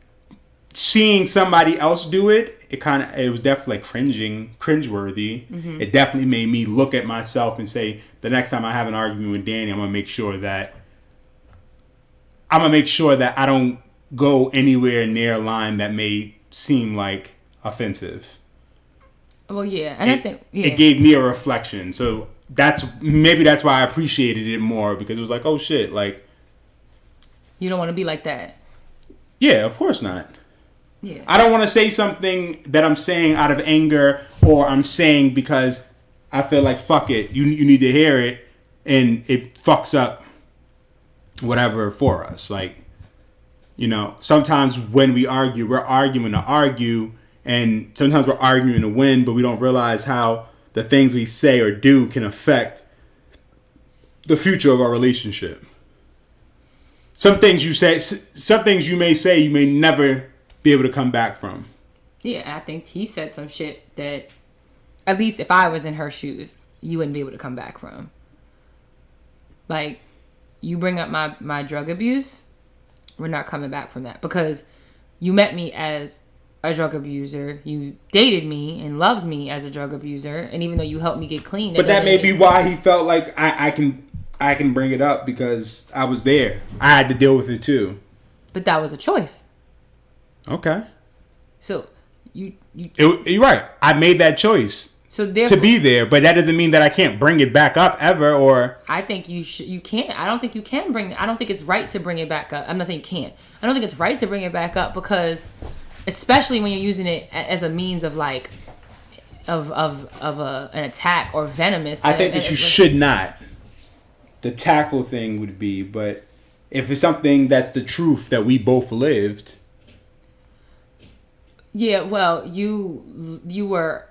seeing somebody else do it, it was definitely like cringeworthy. Mm-hmm. It definitely made me look at myself and say, the next time I have an argument with Dani, I'm gonna make sure that I don't go anywhere near a line that may seem like offensive. Well, yeah, and I think it gave me a reflection. So that's why I appreciated it more, because it was like, oh shit, like, you don't want to be like that. Yeah, of course not. Yeah. I don't want to say something that I'm saying out of anger, or I'm saying because I feel like, fuck it, you need to hear it, and it fucks up whatever for us. Like, you know, sometimes when we argue, we're arguing to argue, and sometimes we're arguing to win, but we don't realize how the things we say or do can affect the future of our relationship. Some things you may say, you may never be able to come back from. Yeah, I think he said some shit that, at least if I was in her shoes, you wouldn't be able to come back from. Like, you bring up my drug abuse, we're not coming back from that, because you met me as a drug abuser, you dated me and loved me as a drug abuser, and even though you helped me get clean, but that may be why he felt like I can bring it up, because I was there. I had to deal with it too. But that was a choice. Okay. So you're right. I made that choice. So to be there, but that doesn't mean that I can't bring it back up ever. Or I think you can't. I don't think you can bring. I don't think it's right to bring it back up. I'm not saying you can't. I don't think it's right to bring it back up, because, especially when you're using it as a means of like an attack or venomous. I think that you should not. The tackle thing would be, but if it's something that's the truth that we both lived. Yeah, well, you were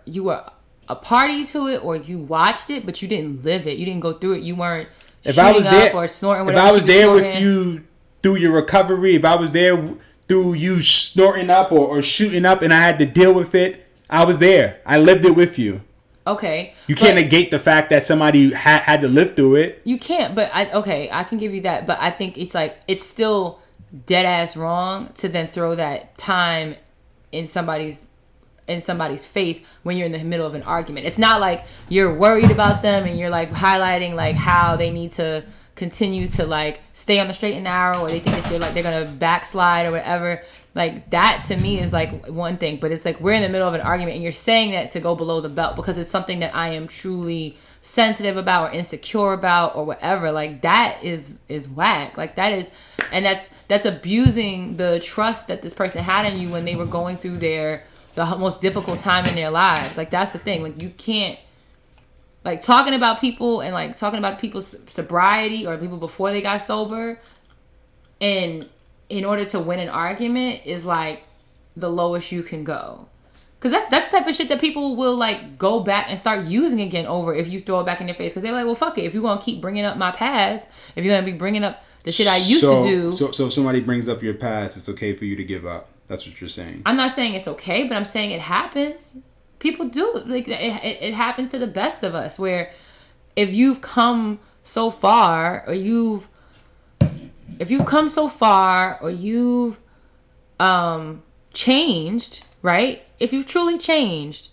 a party to it, or you watched it, but you didn't live it. You didn't go through it. You weren't shooting up or snorting. If I was there with you through your recovery, if I was there through you snorting up or shooting up, and I had to deal with it, I was there. I lived it with you. Okay. You can't negate the fact that somebody had to live through it. You can't, but I can give you that, but I think it's still dead ass wrong to then throw that time in somebody's face when you're in the middle of an argument. It's not like you're worried about them and you're like highlighting like how they need to continue to like stay on the straight and narrow, or they think that they're gonna backslide or whatever. Like, that to me is like one thing, but it's like we're in the middle of an argument and you're saying that to go below the belt because it's something that I am truly sensitive about or insecure about or whatever. Like, that is whack. Like, that is, and that's abusing the trust that this person had in you when they were going through the most difficult time in their lives. Like, that's the thing. Like, you can't, like, talking about people and like talking about people's sobriety or people before they got sober, and in order to win an argument is like the lowest you can go. Because that's the type of shit that people will like go back and start using again over if you throw it back in their face. Because they're like, well, fuck it. If you're going to keep bringing up my past, if you're going to be bringing up the shit I used to do. So if somebody brings up your past, it's okay for you to give up. That's what you're saying. I'm not saying it's okay, but I'm saying it happens. People do. Like, it happens to the best of us, where if you've come so far or you've changed, right? If you've truly changed,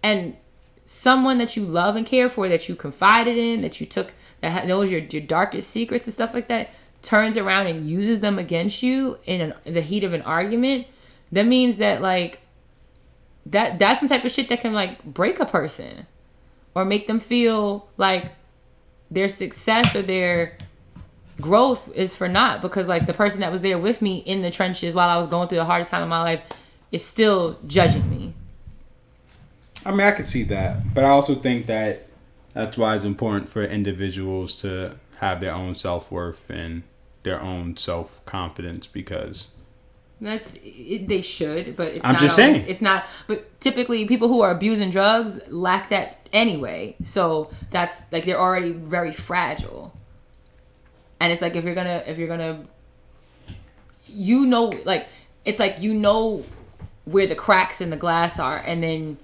and someone that you love and care for, that you confided in, that you took, that knows your darkest secrets and stuff like that, turns around and uses them against you in the heat of an argument, that means that like that's some type of shit that can like break a person or make them feel like their success or their growth is for naught, because like the person that was there with me in the trenches while I was going through the hardest time of my life is still judging me. I mean, I could see that, but I also think that that's why it's important for individuals to have their own self-worth and their own self-confidence, because they should, but it's I'm not just always, saying it's not. But typically, people who are abusing drugs lack that anyway, so that's like they're already very fragile. And it's like if you're gonna you know, like, it's like, you know where the cracks in the glass are, and then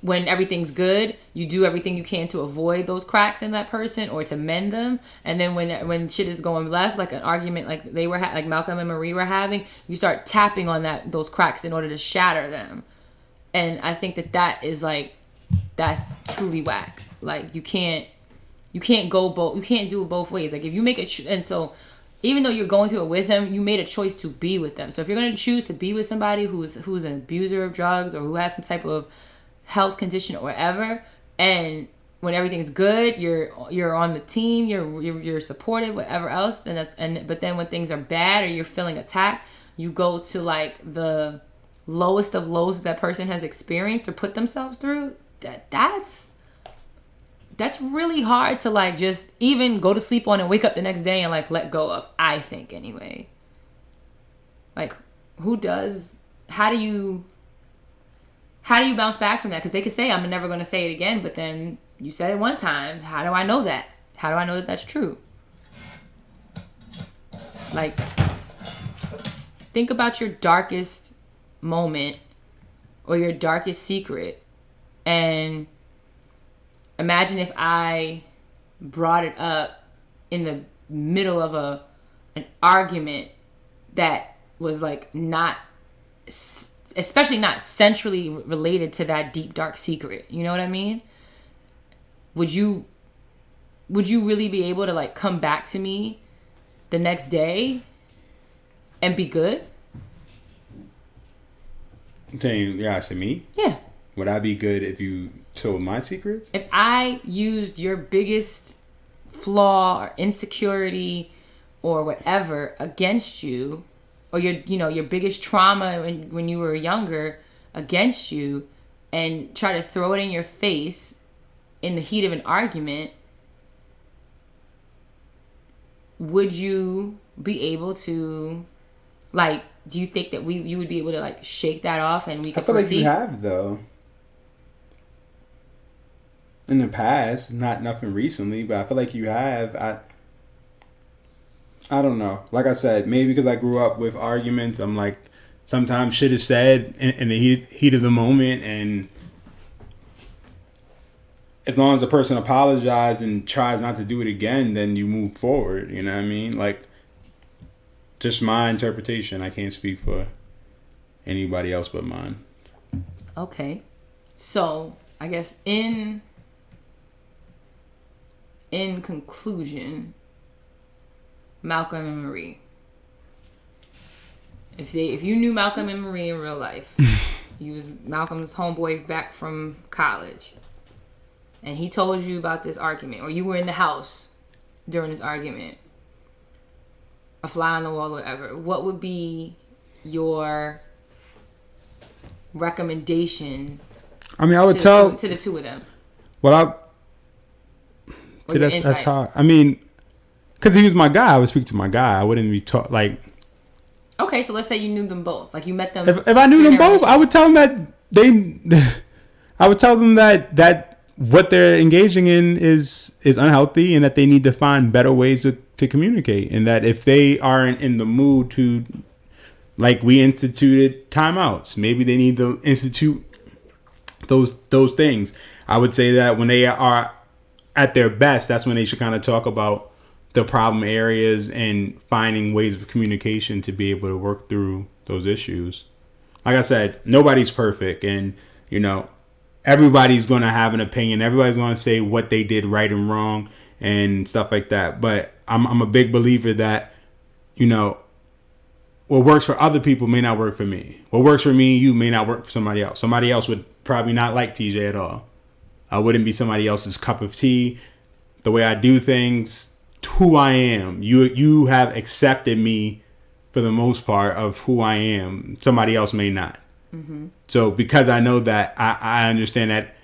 when everything's good, you do everything you can to avoid those cracks in that person or to mend them. And then when shit is going left, like an argument like they were like Malcolm and Marie were having, you start tapping on those cracks in order to shatter them. And I think that is like, that's truly whack. Like, you can't go both. You can't do it both ways. Like, if you make and so even though you're going through it with them, you made a choice to be with them. So if you're going to choose to be with somebody who's an abuser of drugs or who has some type of health condition or whatever, and when everything's good, you're on the team, you're supported, whatever else, but then when things are bad or you're feeling attacked, you go to like the lowest of lows that person has experienced or put themselves through. That's really hard to like just even go to sleep on and wake up the next day and like let go of, I think, anyway. Like, who does? How do you bounce back from that? Because they could say, I'm never going to say it again, but then you said it one time. How do I know that? How do I know that that's true? Like, think about your darkest moment or your darkest secret, and imagine if I brought it up in the middle of an argument that was like not, especially not centrally related to that deep dark secret. You know what I mean? Would you really be able to like come back to me the next day and be good? I'm saying, yeah, to me? Yeah. Would I be good if you told my secrets? If I used your biggest flaw or insecurity or whatever against you, or your biggest trauma when you were younger against you, and try to throw it in your face in the heat of an argument, would you be able to, like, do you think that you would be able to like shake that off and we could proceed? I feel like you have, though. In the past, nothing recently, but I feel like you have. I don't know. Like I said, maybe because I grew up with arguments, I'm like, sometimes shit is said in the heat of the moment, and as long as the person apologizes and tries not to do it again, then you move forward. You know what I mean? Like, just my interpretation. I can't speak for anybody else but mine. Okay. So, I guess in conclusion, Malcolm and Marie. If you knew Malcolm and Marie in real life, he was Malcolm's homeboy back from college, and he told you about this argument, or you were in the house during this argument, a fly on the wall, whatever, what would be your recommendation? I mean, I would tell to the two of them. That's hard. I mean, because he was my guy, I would speak to my guy. I wouldn't be like. Okay, so let's say you knew them both. Like, you met them. If I knew them both, I would tell them that I would tell them that what they're engaging in is unhealthy, and that they need to find better ways to communicate, and that if they aren't in the mood to, like, we instituted timeouts, maybe they need to institute those things. I would say that when they are at their best, that's when they should kind of talk about the problem areas and finding ways of communication to be able to work through those issues. Like I said, nobody's perfect, and everybody's going to have an opinion. Everybody's going to say what they did right and wrong and stuff like that. But I'm a big believer that, what works for other people may not work for me. What works for me and you may not work for somebody else. Somebody else would probably not like TJ at all. I wouldn't be somebody else's cup of tea. The way I do things, who I am. You have accepted me for the most part of who I am. Somebody else may not. Mm-hmm. So because I know that, I understand that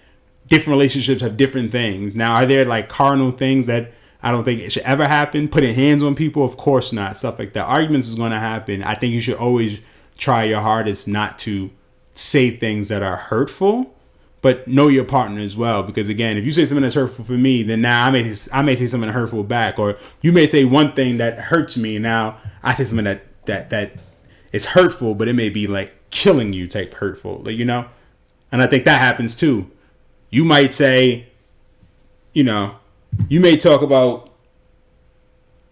different relationships have different things. Now, are there like cardinal things that I don't think it should ever happen? Putting hands on people? Of course not. Stuff like that. Arguments is going to happen. I think you should always try your hardest not to say things that are hurtful, but know your partner as well. Because again, if you say something that's hurtful for me, then now I may say something hurtful back. Or you may say one thing that hurts me, and now I say something that that it's hurtful, but it may be like killing you type hurtful, like, you know. And I think that happens too. You might say, you know, you may talk about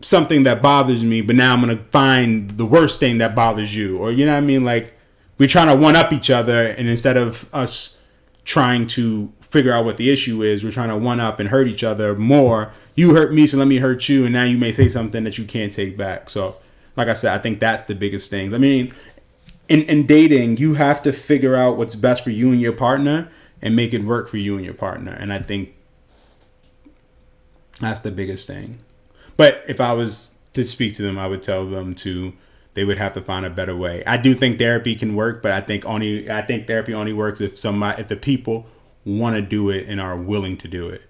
something that bothers me, but now I'm gonna find the worst thing that bothers you, or you know what I mean? Like, we're trying to one up each other, and instead of us trying to figure out what the issue is, we're trying to one up and hurt each other more. You hurt me, so let me hurt you, and now you may say something that you can't take back. So, like I said, I think that's the biggest things. I mean, in dating, you have to figure out what's best for you and your partner and make it work for you and your partner. And I think that's the biggest thing. But if I was to speak to them, I would tell them they would have to find a better way. I do think therapy can work, but I think therapy only works if the people want to do it and are willing to do it.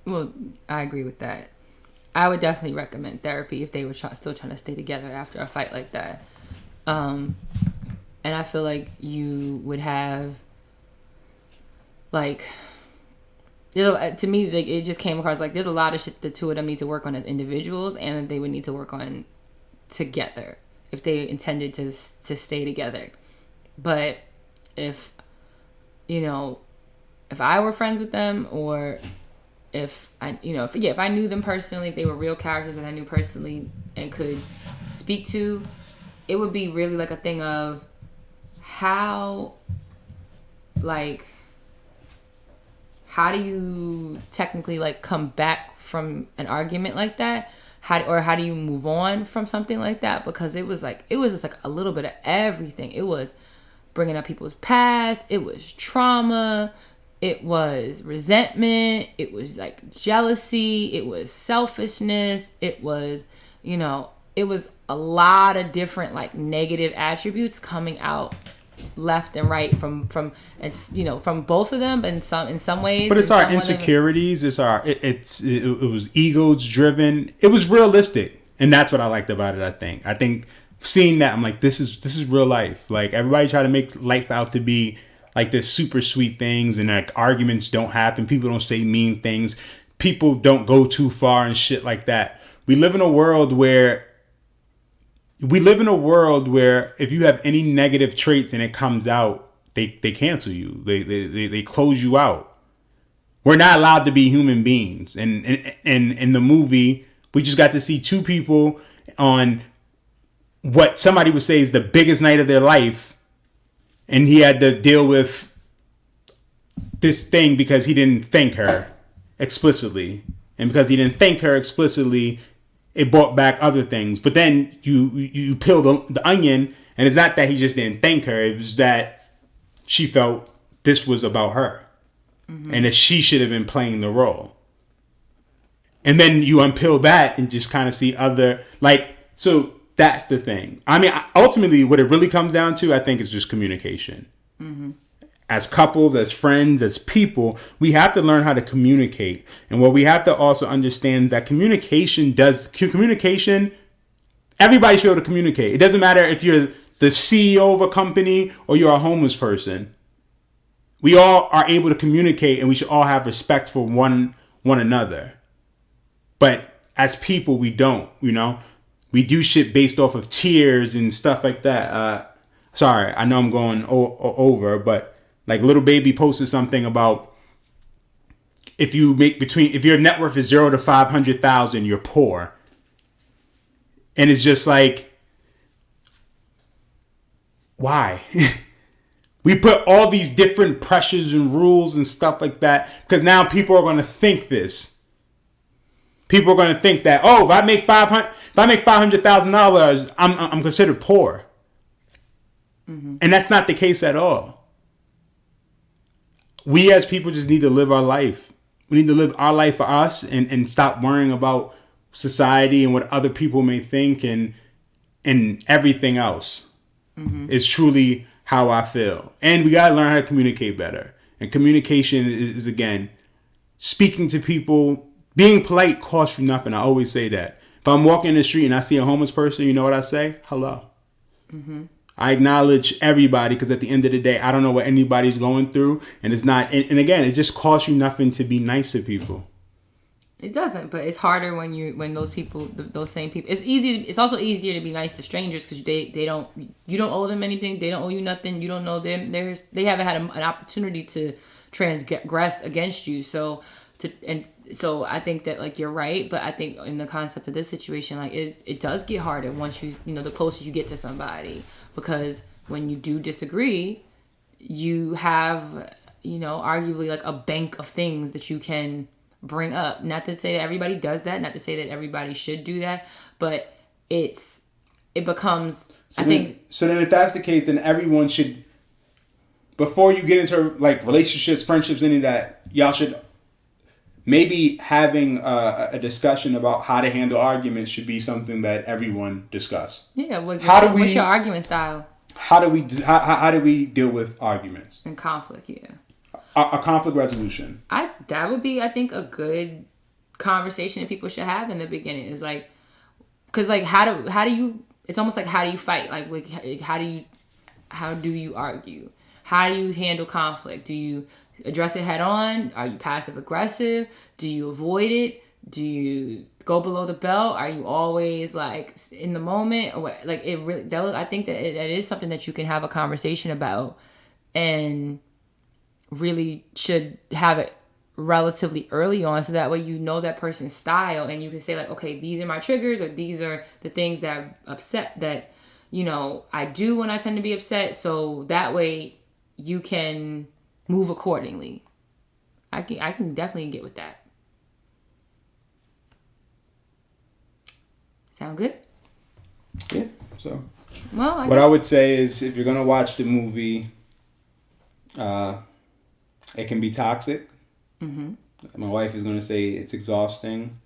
Well, I agree with that. I would definitely recommend therapy if they were still trying to stay together after a fight like that. And I feel like you would have, like, to me, like, it just came across like there's a lot of shit the two of them need to work on as individuals, and that they would need to work on together if they intended to stay together. But if I were friends with them, or if I knew them personally, if they were real characters that I knew personally and could speak to, it would be really like a thing of how do you technically like come back from an argument like that? How do you move on from something like that? Because it was just like a little bit of everything. It was bringing up people's past. It was trauma. It was resentment. It was like jealousy. It was selfishness. It was, it was a lot of different like negative attributes coming out left and right from both of them, but in some ways. But it's our insecurities. It was egos driven. It was realistic, and that's what I liked about it. I think seeing that, I'm like, this is real life. Like, everybody try to make life out to be like this super sweet things, and like arguments don't happen. People don't say mean things. People don't go too far and shit like that. We live in a world where if you have any negative traits and it comes out, they cancel you. They close you out. We're not allowed to be human beings. And in the movie, we just got to see two people on what somebody would say is the biggest night of their life. And he had to deal with this thing because he didn't thank her explicitly. And because he didn't thank her explicitly, it brought back other things. But then you peel the onion, and it's not that he just didn't thank her. It was that she felt this was about her. Mm-hmm. And that she should have been playing the role. And then you unpeel that and just kind of see other, like, so that's the thing. I mean, ultimately, what it really comes down to, I think, is just communication. Mm-hmm. As couples, as friends, as people, we have to learn how to communicate. And what we have to also understand that communication, everybody should be able to communicate. It doesn't matter if you're the CEO of a company or you're a homeless person. We all are able to communicate, and we should all have respect for one another. But as people, we don't, We do shit based off of tears and stuff like that. Sorry, I know I'm going over, but like Little Baby posted something about if your net worth is 0 to 500,000, you're poor. And it's just like, why? We put all these different pressures and rules and stuff like that because now people are going to think this. People are going to think that, if I make $500,000, I'm considered poor. Mm-hmm. And that's not the case at all. We as people just need to live our life. We need to live our life for us and stop worrying about society and what other people may think and everything else. Mm-hmm. Is truly how I feel. And we got to learn how to communicate better. And communication is again, speaking to people. Being polite costs you nothing. I always say that. If I'm walking in the street and I see a homeless person, you know what I say? Hello. Mm-hmm. I acknowledge everybody because at the end of the day, I don't know what anybody's going through. And it's not. And again, it just costs you nothing to be nice to people. It doesn't, but it's harder when those people, those same people. It's also easier to be nice to strangers because you don't owe them anything. They don't owe you nothing. You don't know them. They haven't had an opportunity to transgress against you. So I think that like you're right, but I think in the concept of this situation, like it does get harder once the closer you get to somebody, because when you do disagree, you have arguably like a bank of things that you can bring up. Not to say that everybody does that, not to say that everybody should do that, but it becomes so then if that's the case, then everyone should, before you get into like relationships, friendships, any of that, y'all should maybe having a discussion about how to handle arguments should be something that everyone discuss. Yeah, what's your argument style? How do we deal with arguments and conflict? Yeah. A conflict resolution. That would be, I think, a good conversation that people should have in the beginning. Is like, because like how do you? It's almost like how do you fight? Like how do you argue? How do you handle conflict? Do you address it head on? Are you passive aggressive? Do you avoid it? Do you go below the belt? Are you always like in the moment? Or like it really? I think that it is something that you can have a conversation about, and really should have it relatively early on, so that way you know that person's style and you can say like, okay, these are my triggers, or these are the things that I do when I tend to be upset, so that way you can move accordingly. I can definitely get with that. Sound good? Yeah. So well, I would say is, if you're gonna watch the movie, it can be toxic. Mm-hmm. My wife is going to say it's exhausting.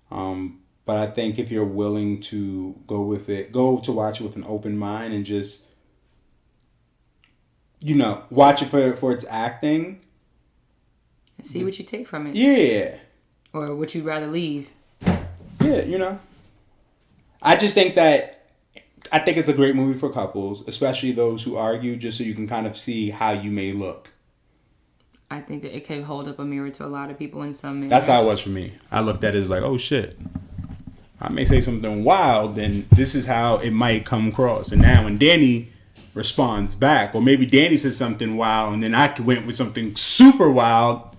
But I think if you're willing to go to watch it with an open mind and just, watch it for its acting. And see what you take from it. Yeah. Or what you'd rather leave. Yeah, I just think I think it's a great movie for couples, especially those who argue, just so you can kind of see how you may look. I think that it can hold up a mirror to a lot of people in some manners. That's how it was for me. I looked at it as like, oh shit, I may say something wild, then this is how it might come across. And now when Dani responds back, or maybe Dani says something wild, and then I went with something super wild,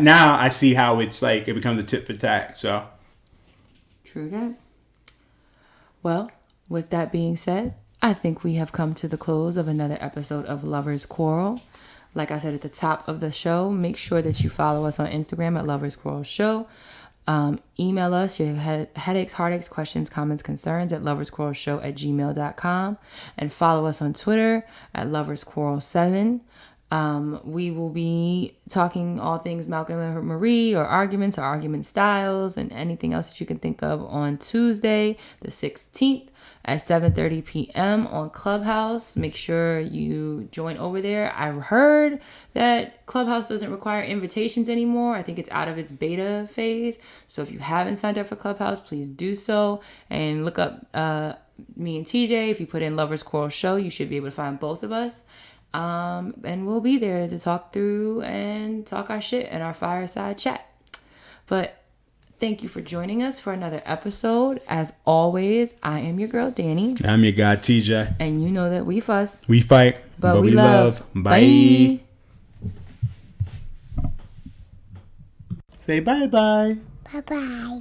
now I see how it's like it becomes a tit for tat. So true that. Well, with that being said, I think we have come to the close of another episode of Lovers Quarrel. Like I said at the top of the show, make sure that you follow us on Instagram at Lovers Quarrel Show. Email us your headaches, heartaches, questions, comments, concerns at loversquarrelshow@gmail.com. And follow us on Twitter at loversquarrel7. We will be talking all things Malcolm and Marie, or arguments or argument styles, and anything else that you can think of on Tuesday, the 16th at 7:30 p.m. on Clubhouse. Make sure you join over there. I've heard that Clubhouse doesn't require invitations anymore. I think it's out of its beta phase. So if you haven't signed up for Clubhouse, please do so. And look up me and TJ. If you put in Lovers Quarrel Show, you should be able to find both of us. And we'll be there to talk through and talk our shit in our fireside chat. But thank you for joining us for another episode. As always, I am your girl, Dani. I'm your guy, TJ. And you know that we fuss. We fight. But we love. Bye. Say bye-bye. Bye-bye.